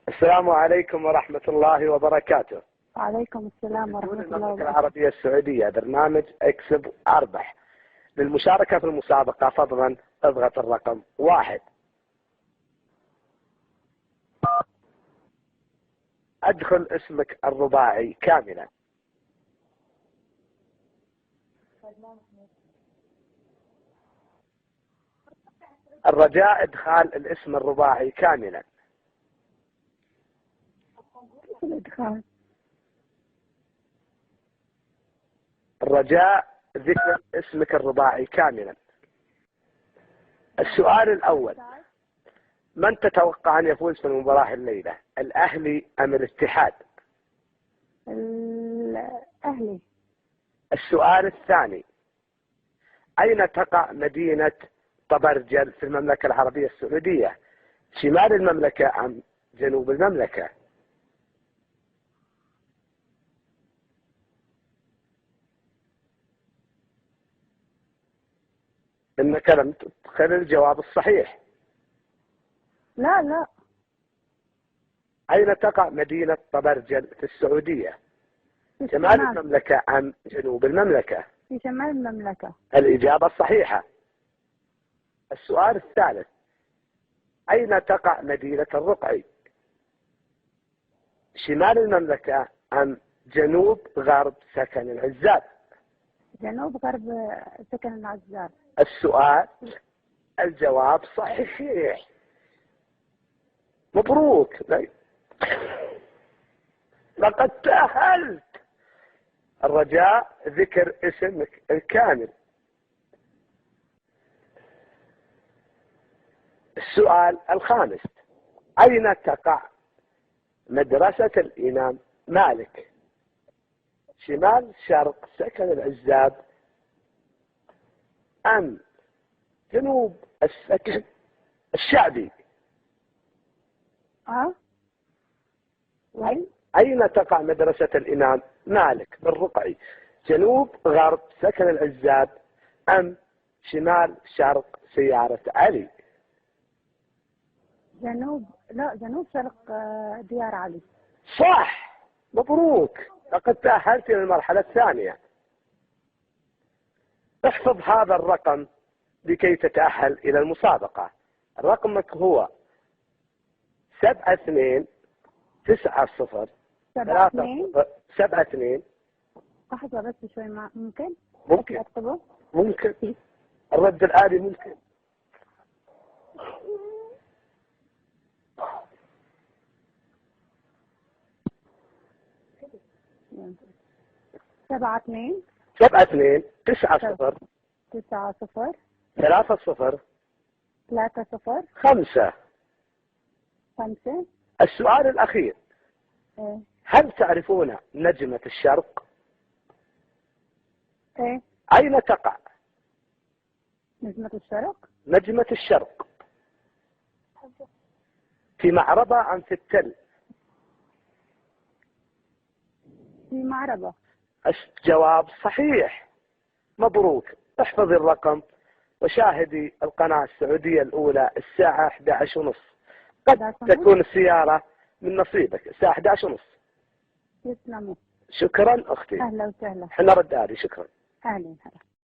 السلام عليكم ورحمة الله وبركاته. وعليكم السلام ورحمة الله المملكة وبركاته. العربية السعودية برنامج اكسب اربح. للمشاركة في المسابقة فضلا اضغط الرقم 1. ادخل اسمك الرباعي كاملا. الرجاء ادخال الاسم الرباعي كاملا. الإدخال. الرجاء ذكر اسمك الرباعي كاملا. السؤال الأول: من تتوقع أن يفوز في المباراة الليلة، الأهلي أم الاتحاد؟ الأهلي. السؤال الثاني: أين تقع مدينة طبرجل في المملكة العربية السعودية، شمال المملكة أم جنوب المملكة؟ إنك لم تدخل الجواب الصحيح. لا. أين تقع مدينة طبرجل في السعودية، شمال المملكة أم جنوب المملكة؟ في شمال المملكة. الإجابة الصحيحة. السؤال الثالث: أين تقع مدينة الرقعي، شمال المملكة أم جنوب غرب سكن العزاب؟ جنوب غرب سكن العزاب. السؤال الجواب صحيح. مبروك، لقد تأهلت. الرجاء ذكر اسمك الكامل. السؤال الخامس: أين تقع مدرسة الإمام مالك، شمال شرق سكن العزاب أم جنوب السكن الشعبي؟ وين؟ أين تقع مدرسة الإمام مالك بالرقعي، جنوب غرب سكن العزاب أم شمال شرق سيارة علي؟ جنوب شرق ديار علي. صح، مبروك، لقد تأهلت للمرحلة الثانية. احفظ هذا الرقم لكي تتأهل إلى المسابقة. رقمك هو 7290 72. لحظة بس شوي، ممكن أكتبه؟ ممكن. الرد الآلي ممكن. 72 90 90 30 5. 5. السؤال الأخير: هل تعرفون نجمة الشرق؟ أين تقع نجمة الشرق؟ نجمة الشرق؟ في معربة أم في التل؟ في معربة. الجواب صحيح، مبروك. احفظي الرقم وشاهدي القناة السعودية الأولى الساعة 11:30. قد تكون السيارة من نصيبك الساعة 11:30. يسلموا. شكرا أختي. أهلا وسهلا. احنا رد آلي. شكرا. أهلا.